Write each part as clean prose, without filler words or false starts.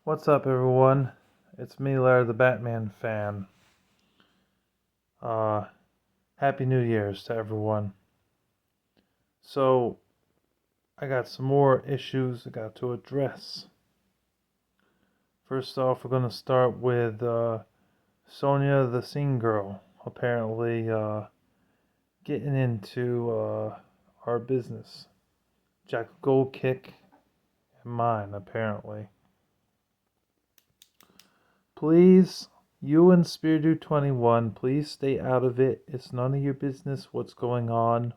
What's up, everyone? It's me, Larry the Batman fan. Uh, Happy New Year's to everyone. So, I got some more issues I got to address. First off, we're going to start with Sonia the Scene Girl apparently getting into our business. Jack Gold Kick and mine, apparently. Please, you and Spiritu 21, please stay out of it. It's none of your business what's going on.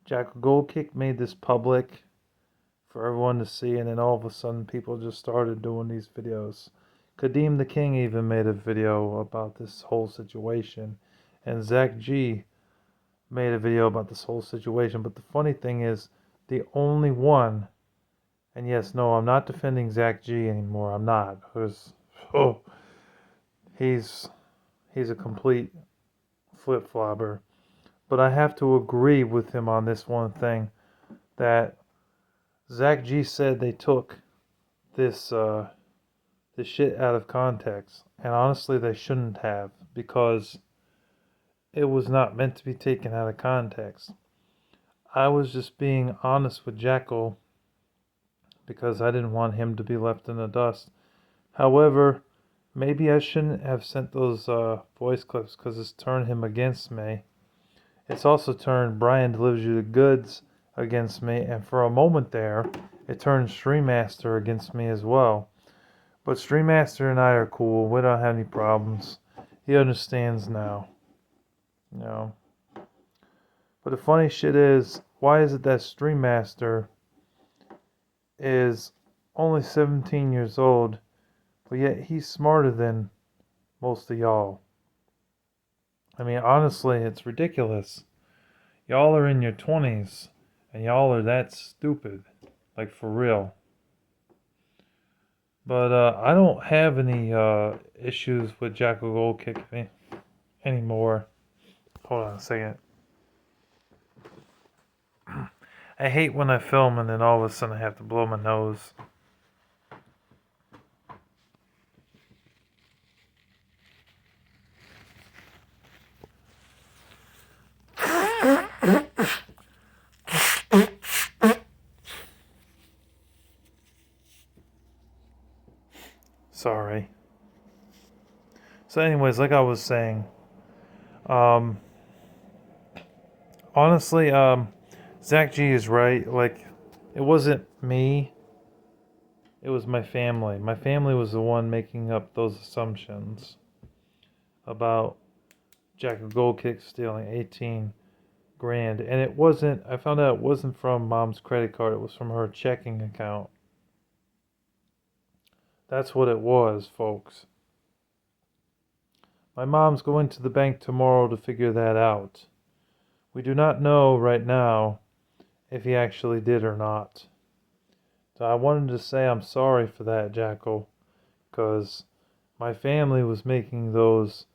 Jack Gold Kick made this public for everyone to see, and then all of a sudden people just started doing these videos. Kadeem the King even made a video about this whole situation, and Zach G made a video about this whole situation. But the funny thing is, the only one, and yes, no, I'm not defending Zach G anymore. I'm not, because he's a complete flip-flopper. But I have to agree with him on this one thing, that Zach G said they took this this shit out of context, and honestly they shouldn't have, because it was not meant to be taken out of context. I was just being honest with Jackal because I didn't want him to be left in the dust. However, maybe I shouldn't have sent those voice clips, because it's turned him against me. It's also turned Brian Delivers You the Goods against me, and for a moment there, it turned Stream Master against me as well. But Stream Master and I are cool. We don't have any problems. He understands now. You know. But the funny shit is, why is it that Stream Master is only 17 years old, but yet he's smarter than most of y'all? I mean, honestly, it's ridiculous. Y'all are in your 20s, and y'all are that stupid. Like, for real. But I don't have any issues with Jackal Gold Kick anymore. Hold on a second. I hate when I film and then all of a sudden I have to blow my nose. Sorry. So anyways, like I was saying, honestly, Zach G is right. Like, it wasn't me. It was my family. My family was the one making up those assumptions about Jack Gold Kick stealing 18 grand. And it wasn't, I found out it wasn't from mom's credit card. It was from her checking account. That's what it was, folks. My mom's going to the bank tomorrow to figure that out. We do not know right now if he actually did or not. So I wanted to say I'm sorry for that, Jackal, because my family was making those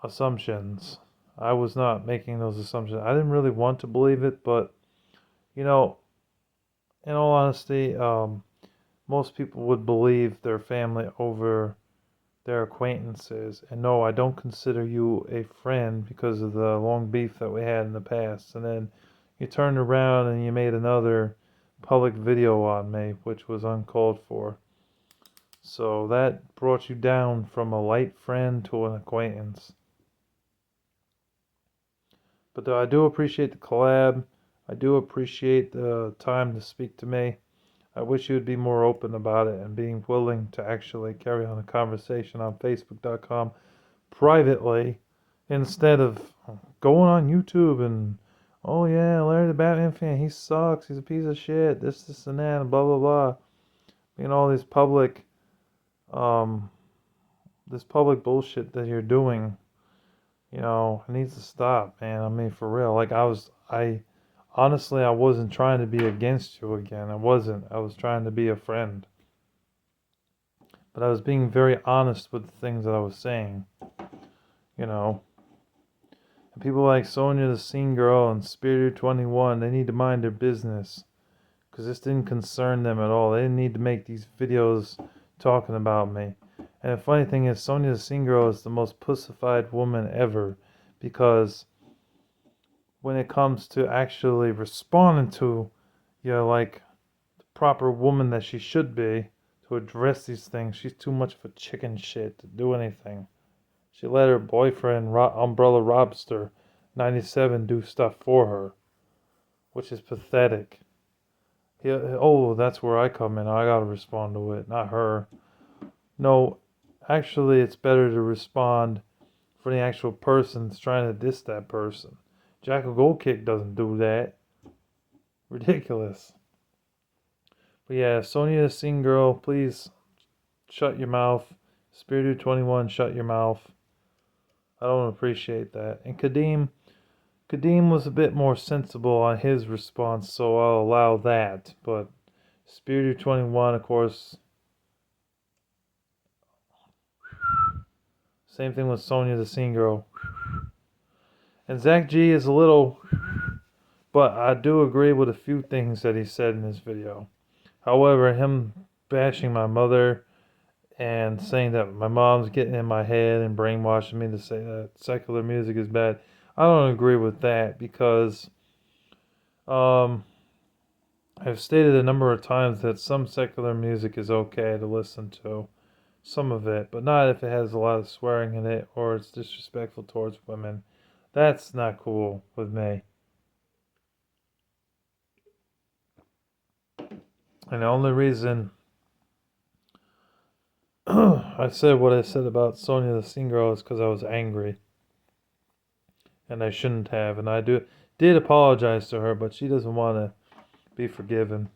assumptions. I was not making those assumptions. I didn't really want to believe it, but, you know, in all honesty, most people would believe their family over their acquaintances. And no, I don't consider you a friend because of the long beef that we had in the past. And then you turned around and you made another public video on me, which was uncalled for. So that brought you down from a light friend to an acquaintance. But I do appreciate the collab. I do appreciate the time to speak to me. I wish you would be more open about it and being willing to actually carry on a conversation on Facebook.com privately, instead of going on YouTube and, oh yeah, Larry the Batman fan, he sucks, he's a piece of shit, this and that, and blah blah blah. All this public bullshit that you're doing, it needs to stop, man. I mean, for real. Like, honestly, I wasn't trying to be against you again. I wasn't. I was trying to be a friend. But I was being very honest with the things that I was saying. And people like Sonia the Scene Girl and Spiritu 21, they need to mind their business. Because this didn't concern them at all. They didn't need to make these videos talking about me. And the funny thing is, Sonya the Scene Girl is the most pussified woman ever, because when it comes to actually responding to, like the proper woman that she should be to address these things, she's too much of a chicken shit to do anything. She let her boyfriend, Umbrella Robster 97, do stuff for her, which is pathetic. Oh, that's where I come in. I gotta respond to it, not her. No, actually, it's better to respond for the actual person that's trying to diss that person. Jackal Goldkick doesn't do that. Ridiculous. But yeah, Sonya the Scene Girl, please shut your mouth. Spirited 21, shut your mouth. I don't appreciate that. And Kadeem was a bit more sensible on his response, so I'll allow that. But Spirited 21, of course, same thing with Sonya the Scene Girl. And Zach G is a little, but I do agree with a few things that he said in this video. However, him bashing my mother and saying that my mom's getting in my head and brainwashing me to say that secular music is bad, I don't agree with that, because I've stated a number of times that some secular music is okay to listen to, some of it, but not if it has a lot of swearing in it or it's disrespectful towards women. That's not cool with me. And the only reason I said what I said about Sonya the Scene Girl is because I was angry. And I shouldn't have. And I did apologize to her, but she doesn't want to be forgiven.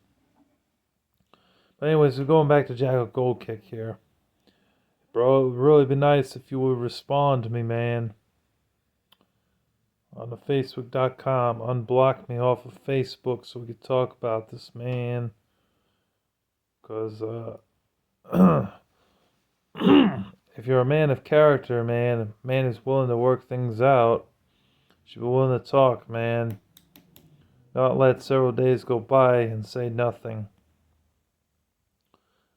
But anyways, we're going back to Jackal Goldkick here. Bro, it would really be nice if you would respond to me, man. On the Facebook.com. Unblock me off of Facebook so we could talk about this, man. Because, if you're a man of character, man, a man who's willing to work things out, should be willing to talk, man. Not let several days go by and say nothing.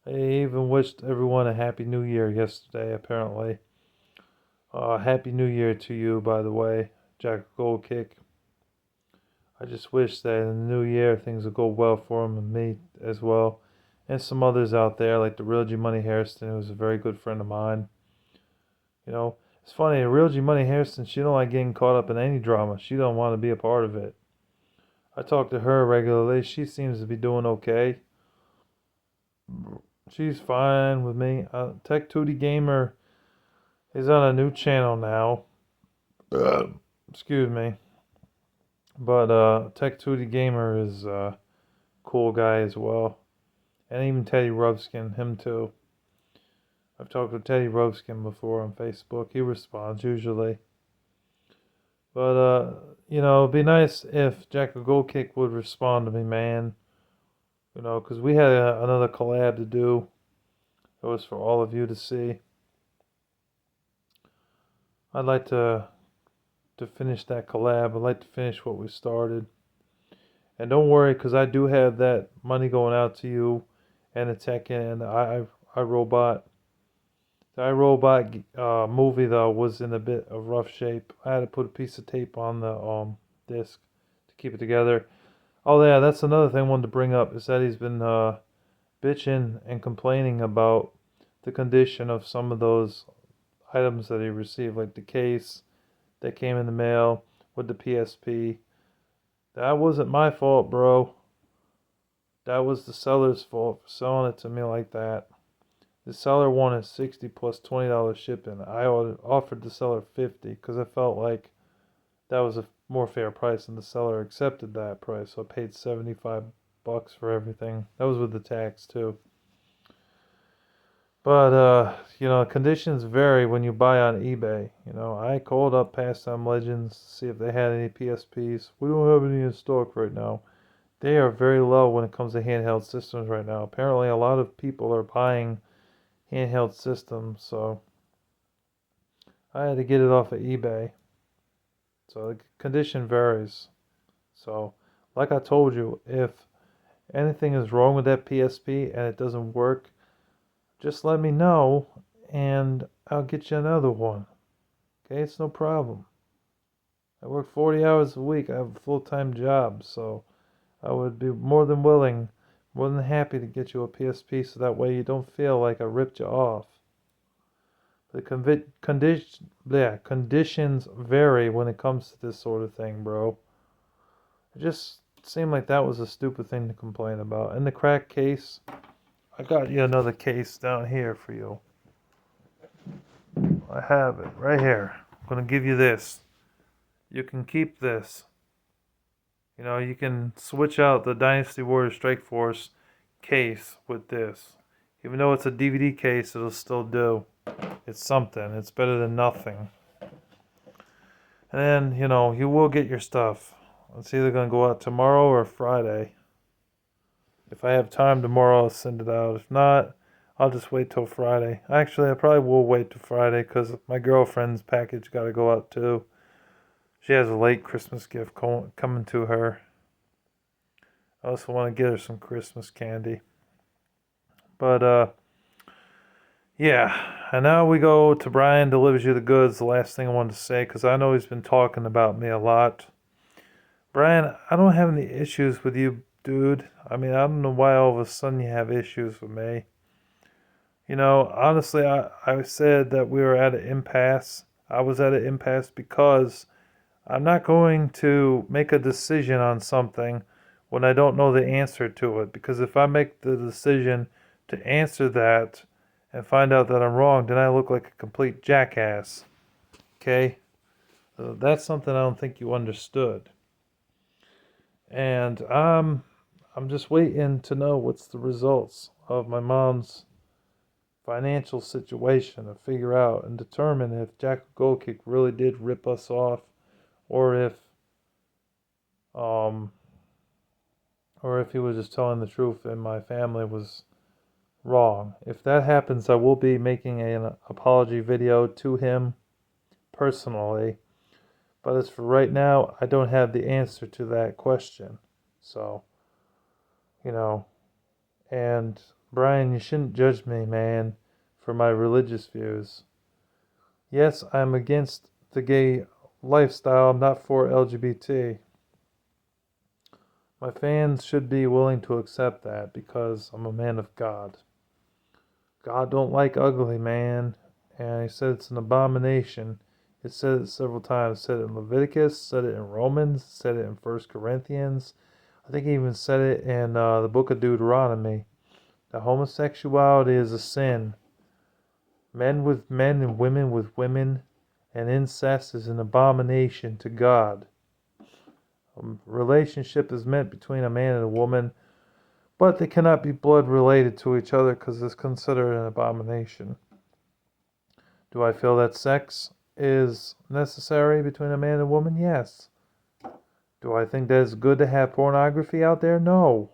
I even wished everyone a Happy New Year yesterday, apparently. Happy New Year to you, by the way, Jack Goldkick. I just wish that in the new year things would go well for him and me as well. And some others out there, like the Real G Money Harrison, who's a very good friend of mine. You know, it's funny, Real G Money Harrison, she don't like getting caught up in any drama. She don't want to be a part of it. I talk to her regularly. She seems to be doing okay. She's fine with me. Tech Tootie Gamer is on a new channel now. Excuse me. But Tech Tootie Gamer is a cool guy as well. And even Teddy Rubskin, him too. I've talked with Teddy Rubskin before on Facebook. He responds usually. But, it'd be nice if Jackal Goldkick would respond to me, man. Because we had another collab to do. It was for all of you to see. I'd like to finish that collab. I'd like to finish what we started. And don't worry, because I do have that money going out to you and the Tekken and the iRobot. The iRobot movie, though, was in a bit of rough shape. I had to put a piece of tape on the disc to keep it together. Oh, yeah, that's another thing I wanted to bring up, is that he's been bitching and complaining about the condition of some of those items that he received, like the case that came in the mail with the PSP. That wasn't my fault, bro. That was the seller's fault for selling it to me like that. The seller wanted $60 plus $20 shipping. I offered the seller $50 because I felt like that was a more fair price, and the seller accepted that price. So I paid $75 for everything. That was with the tax too. But conditions vary when you buy on eBay. I called up Pastime Legends to see if they had any PSPs. We don't have any in stock right now. They are very low when it comes to handheld systems right now. Apparently, a lot of people are buying handheld systems, so I had to get it off of eBay. So the condition varies. So, like I told you, if anything is wrong with that PSP and it doesn't work, just let me know and I'll get you another one. Okay, it's no problem. I work 40 hours a week. I have a full-time job, so I would be more than willing, more than happy to get you a PSP so that way you don't feel like I ripped you off. The conditions vary when it comes to this sort of thing, bro. It just seemed like that was a stupid thing to complain about. In the crack case, I got you another case down here for you. I have it right here. I'm going to give you this. You can keep this. You know, you can switch out the Dynasty Warriors Strike Force case with this. Even though it's a DVD case, it'll still do. It's something. It's better than nothing. And then, you know, you will get your stuff. It's either going to go out tomorrow or Friday. If I have time tomorrow, I'll send it out. If not, I'll just wait till Friday. Actually, I probably will wait till Friday because my girlfriend's package got to go out too. She has a late Christmas gift coming to her. I also want to get her some Christmas candy. But, yeah. And now we go to Brian Delivers You the Goods. The last thing I wanted to say, because I know he's been talking about me a lot. Brian, I don't have any issues with you, dude. I mean, I don't know why all of a sudden you have issues with me. You know, honestly, I said that we were at an impasse. I was at an impasse because I'm not going to make a decision on something when I don't know the answer to it. Because if I make the decision to answer that and find out that I'm wrong, then I look like a complete jackass. Okay? That's something I don't think you understood. And I'm just waiting to know what's the results of my mom's financial situation to figure out and determine if Jack Goldkick really did rip us off, or if he was just telling the truth and my family was wrong. If that happens, I will be making an apology video to him personally. But as for right now, I don't have the answer to that question. So, you know, and Brian, you shouldn't judge me, man, for my religious views. Yes, I'm against the gay lifestyle. I'm not for LGBT. My fans should be willing to accept that because I'm a man of God. God don't like ugly, man. And he said it's an abomination. It said it several times. It said it in Leviticus, said it in Romans, said it in 1 Corinthians. I think he even said it in the book of Deuteronomy. That homosexuality is a sin. Men with men and women with women, and incest is an abomination to God. A relationship is meant between a man and a woman, but they cannot be blood related to each other because it's considered an abomination. Do I feel that sex is necessary between a man and a woman? Yes. Do I think that it's good to have pornography out there? No.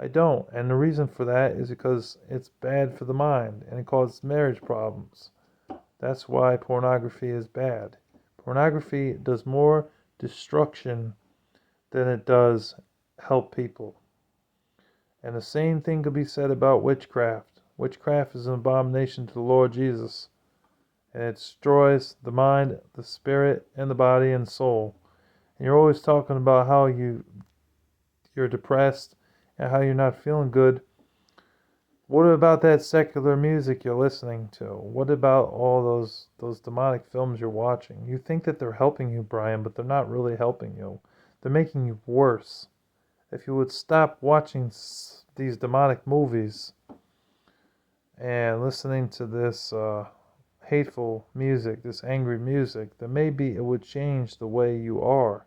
I don't. And the reason for that is because it's bad for the mind and it causes marriage problems. That's why pornography is bad. Pornography does more destruction than it does help people. And the same thing could be said about witchcraft. Witchcraft is an abomination to the Lord Jesus. And it destroys the mind, the spirit, and the body and soul. And you're always talking about how you're depressed and how you're not feeling good. What about that secular music you're listening to? What about all those demonic films you're watching? You think that they're helping you, Brian, but they're not really helping you. They're making you worse. If you would stop watching these demonic movies and listening to this hateful music, this angry music, then maybe it would change the way you are.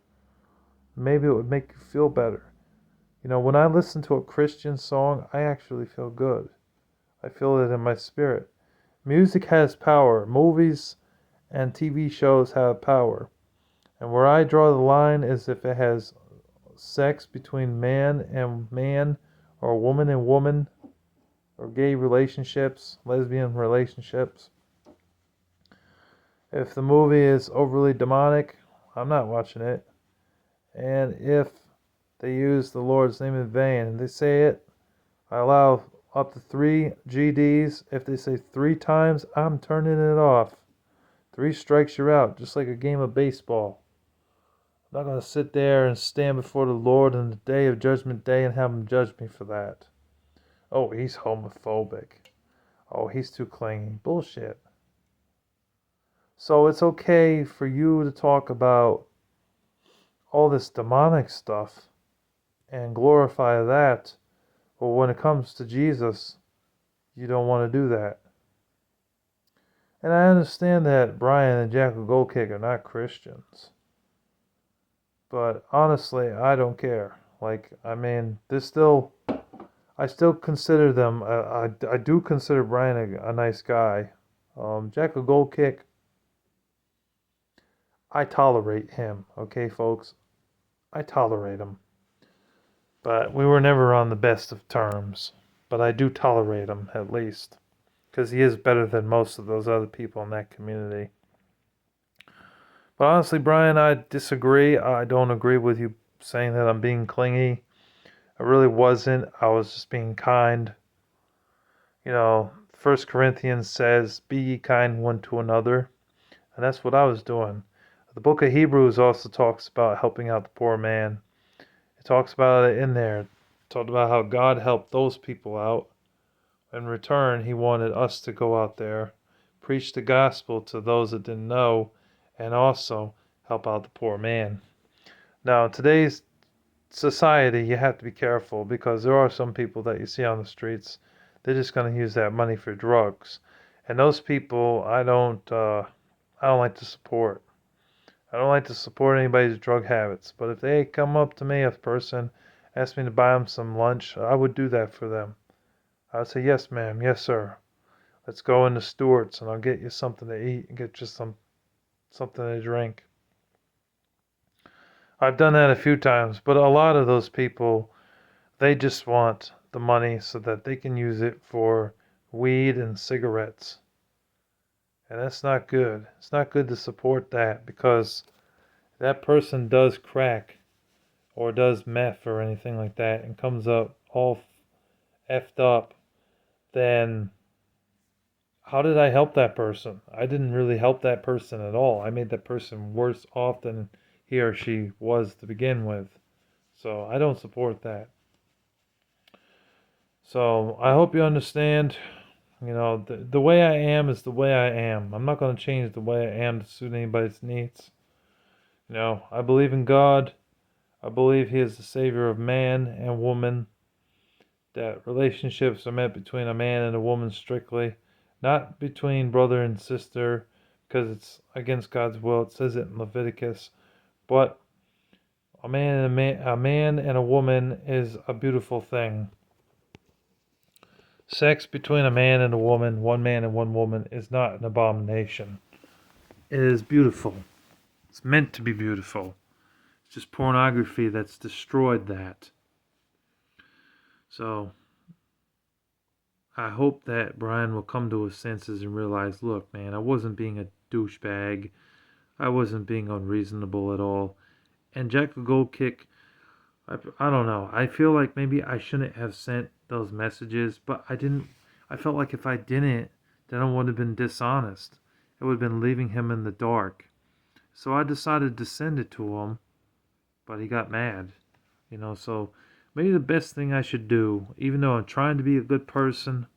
Maybe it would make you feel better. You know, when I listen to a Christian song, I actually feel good. I feel it in my spirit. Music has power. Movies and TV shows have power. And where I draw the line is if it has sex between man and man, or woman and woman, or gay relationships, lesbian relationships. If the movie is overly demonic, I'm not watching it. And if they use the Lord's name in vain and they say it, I allow up to 3 GDs. If they say 3 times, I'm turning it off. 3 strikes, you're out, just like a game of baseball. I'm not going to sit there and stand before the Lord on the day of Judgment Day and have him judge me for that. Oh, he's homophobic. Oh, he's too clingy. Bullshit. So it's okay for you to talk about all this demonic stuff and glorify that, but when it comes to Jesus, you don't want to do that. And I understand that Brian and Jackal Goldkick are not Christians. But honestly, I don't care. Like, I mean, I still consider them, I do consider Brian a nice guy. Jackal Goldkick, I tolerate him, okay, folks? I tolerate him. But we were never on the best of terms. But I do tolerate him, at least. Because he is better than most of those other people in that community. But honestly, Brian, I disagree. I don't agree with you saying that I'm being clingy. I really wasn't. I was just being kind. You know, 1 Corinthians says, be ye kind one to another. And that's what I was doing. The book of Hebrews also talks about helping out the poor man. It talks about it in there. It talked about how God helped those people out. In return, he wanted us to go out there, preach the gospel to those that didn't know, and also help out the poor man. Now, in today's society, you have to be careful because there are some people that you see on the streets. They're just going to use that money for drugs, and those people I don't like to support. I don't like to support anybody's drug habits. But if they come up to me, a person, ask me to buy them some lunch, I would do that for them. I would say, yes, ma'am, yes, sir. Let's go into Stewart's and I'll get you something to eat and get you something to drink. I've done that a few times, but a lot of those people, they just want the money so that they can use it for weed and cigarettes. And that's not good. It's not good to support that because that person does crack or does meth or anything like that and comes up all effed up, then how did I help that person? I didn't really help that person at all. I made that person worse off than he or she was to begin with. So I don't support that. So I hope you understand. You know, the way I am is the way I am. I'm not going to change the way I am to suit anybody's needs. You know, I believe in God. I believe He is the Savior of man and woman. That relationships are meant between a man and a woman strictly, not between brother and sister, because it's against God's will. It says it in Leviticus. But a man and a woman is a beautiful thing. Sex between a man and a woman, one man and one woman, is not an abomination. It is beautiful. It's meant to be beautiful. It's just pornography that's destroyed that. So, I hope that Brian will come to his senses and realize, look, man, I wasn't being a douchebag. I wasn't being unreasonable at all. And Jackal Goldkick, I don't know. I feel like maybe I shouldn't have sent those messages, but I didn't. I felt like if I didn't, then I would have been dishonest. It would have been leaving him in the dark. So I decided to send it to him, but he got mad. You know, so maybe the best thing I should do, even though I'm trying to be a good person,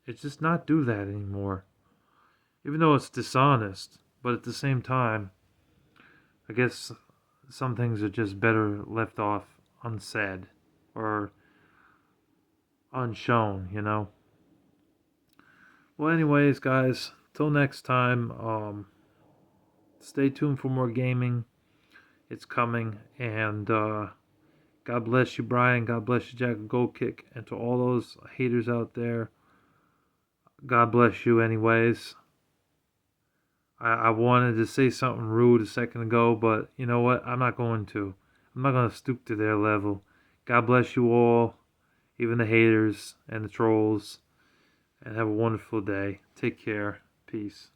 is just not do that anymore. Even though it's dishonest, but at the same time, I guess some things are just better left off unsaid or unshown, you know. Well, anyways, guys, till next time, stay tuned for more gaming. It's coming, and God bless you, Brian. God bless you, Jackal Goldkick, and to all those haters out there, God bless you, anyways. I wanted to say something rude a second ago, but you know what? I'm not going to. I'm not going to stoop to their level. God bless you all, even the haters and the trolls, and have a wonderful day. Take care. Peace.